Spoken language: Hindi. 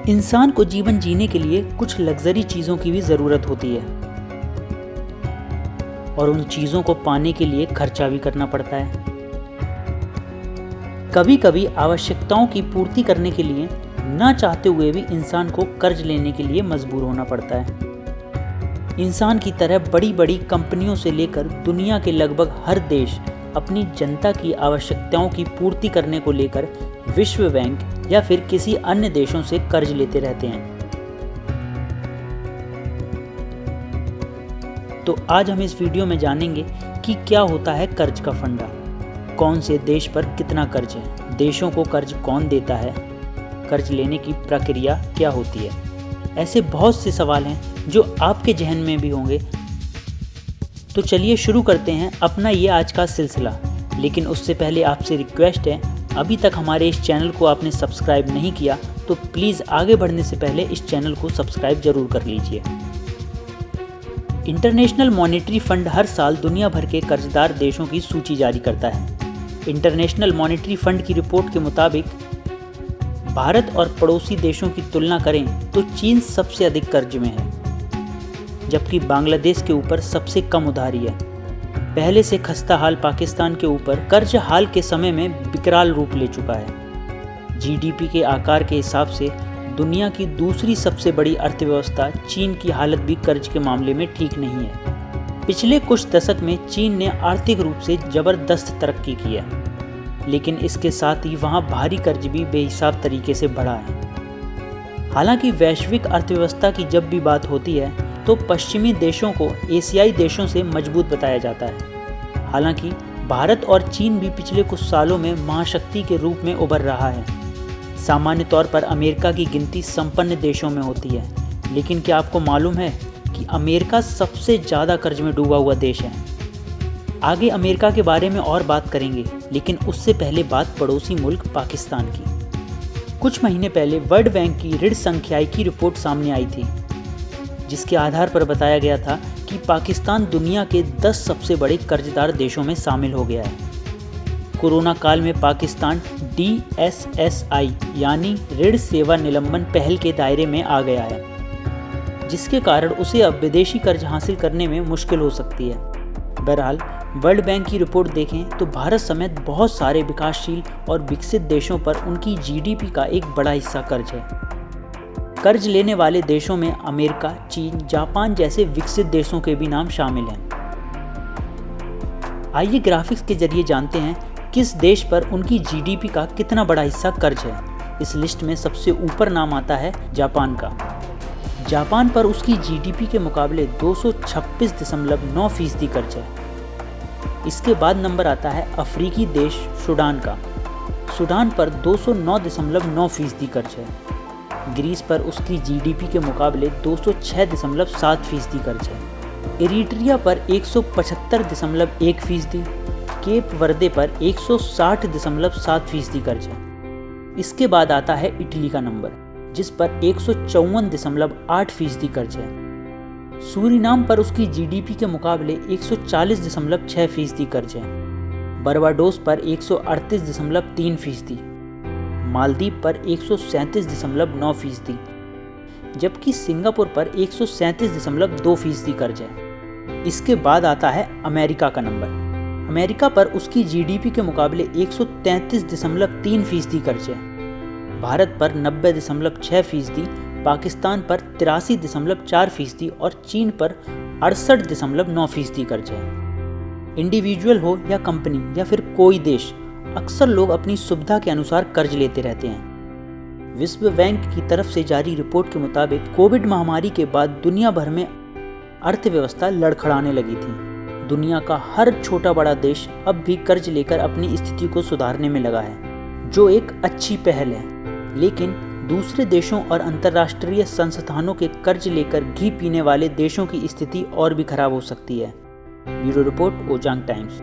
इंसान को जीवन जीने के लिए कुछ लग्जरी चीज़ों की भी ज़रूरत होती है और उन चीज़ों को पाने के लिए खर्चा भी करना पड़ता है। कभी कभी आवश्यकताओं की पूर्ति करने के लिए ना चाहते हुए भी इंसान को कर्ज लेने के लिए मजबूर होना पड़ता है। इंसान की तरह बड़ी बड़ी कंपनियों से लेकर दुनिया के लगभग हर देश अपनी जनता की आवश्यकताओं की पूर्ति करने को लेकर विश्व बैंक या फिर किसी अन्य देशों से कर्ज लेते रहते हैं। तो आज हम इस वीडियो में जानेंगे कि क्या होता है कर्ज का फंडा, कौन से देश पर कितना कर्ज है, देशों को कर्ज कौन देता है, कर्ज लेने की प्रक्रिया क्या होती है। ऐसे बहुत से सवाल हैं जो आपके जहन में भी होंगे। तो चलिए शुरू करते हैं अपना ये आज का सिलसिला। लेकिन उससे पहले आपसे रिक्वेस्ट है, अभी तक हमारे इस चैनल को आपने सब्सक्राइब नहीं किया तो प्लीज़ आगे बढ़ने से पहले इस चैनल को सब्सक्राइब जरूर कर लीजिए। इंटरनेशनल मॉनेटरी फंड हर साल दुनिया भर के कर्जदार देशों की सूची जारी करता है। इंटरनेशनल मॉनेटरी फंड की रिपोर्ट के मुताबिक भारत और पड़ोसी देशों की तुलना करें तो चीन सबसे अधिक कर्ज में है, जबकि बांग्लादेश के ऊपर सबसे कम उधारी है। पहले से खस्ता हाल पाकिस्तान के ऊपर कर्ज हाल के समय में विकराल रूप ले चुका है। जीडीपी के आकार के हिसाब से दुनिया की दूसरी सबसे बड़ी अर्थव्यवस्था चीन की हालत भी कर्ज के मामले में ठीक नहीं है। पिछले कुछ दशक में चीन ने आर्थिक रूप से जबरदस्त तरक्की की है, लेकिन इसके साथ ही वहाँ भारी कर्ज भी बेहिसाब तरीके से बढ़ा है। हालांकि वैश्विक अर्थव्यवस्था की जब भी बात होती है तो पश्चिमी देशों को एशियाई देशों से मजबूत बताया जाता है। हालांकि भारत और चीन भी पिछले कुछ सालों में महाशक्ति के रूप में उभर रहा है। सामान्य तौर पर अमेरिका की गिनती संपन्न देशों में होती है, लेकिन क्या आपको मालूम है कि अमेरिका सबसे ज़्यादा कर्ज में डूबा हुआ देश है। आगे अमेरिका के बारे में और बात करेंगे, लेकिन उससे पहले बात पड़ोसी मुल्क पाकिस्तान की। कुछ महीने पहले वर्ल्ड बैंक की ऋण संख्यायिकी रिपोर्ट सामने आई थी, जिसके आधार पर बताया गया था कि पाकिस्तान दुनिया के 10 सबसे बड़े कर्जदार देशों में शामिल हो गया है। कोरोना काल में पाकिस्तान DSSI यानी ऋण सेवा निलंबन पहल के दायरे में आ गया है, जिसके कारण उसे अब विदेशी कर्ज हासिल करने में मुश्किल हो सकती है। बहरहाल वर्ल्ड बैंक की रिपोर्ट देखें तो भारत समेत बहुत सारे विकासशील और विकसित देशों पर उनकी GDP का एक बड़ा हिस्सा कर्ज है। कर्ज लेने वाले देशों में अमेरिका, चीन, जापान जैसे विकसित देशों के भी नाम शामिल हैं। आइए ग्राफिक्स के जरिए जानते हैं किस देश पर उनकी GDP का कितना बड़ा हिस्सा कर्ज है। इस लिस्ट में सबसे ऊपर नाम आता है जापान का। जापान पर उसकी GDP के मुकाबले 226.9% कर्ज है। इसके बाद नंबर आता है अफ्रीकी देश सूडान का। सूडान पर 209.9% कर्ज है। ग्रीस पर उसकी GDP के मुकाबले 206.7% कर्ज है। इरिट्रिया पर 175.1%, केप वर्दे पर 160.7% कर्ज है। इसके बाद आता है इटली का नंबर, जिस पर 154.8% कर्ज है। सूरीनाम पर उसकी GDP के मुकाबले 140.6% कर्ज है। बर्बाडोस पर 138.3%, मालदीव पर 137.9%, जबकि सिंगापुर पर 137.2% कर्ज है। इसके बाद आता है अमेरिका का नंबर। अमेरिका पर उसकी GDP के मुकाबले 133.3% कर्ज है। भारत पर 90.6%, पाकिस्तान पर 83.4% और चीन पर 68.9% कर्ज है। इंडिविजुअल हो या कंपनी या फिर कोई देश, अक्सर लोग अपनी सुविधा के अनुसार कर्ज लेते रहते हैं। विश्व बैंक की तरफ से जारी रिपोर्ट के मुताबिक कोविड महामारी के बाद दुनिया भर में अर्थव्यवस्था लड़खड़ाने लगी थी। दुनिया का हर छोटा बड़ा देश अब भी कर्ज लेकर अपनी स्थिति को सुधारने में लगा है, जो एक अच्छी पहल है। लेकिन दूसरे देशों और अंतर्राष्ट्रीय संस्थानों के कर्ज लेकर घी पीने वाले देशों की स्थिति और भी खराब हो सकती है। ब्यूरो रिपोर्ट, ओजांग टाइम्स।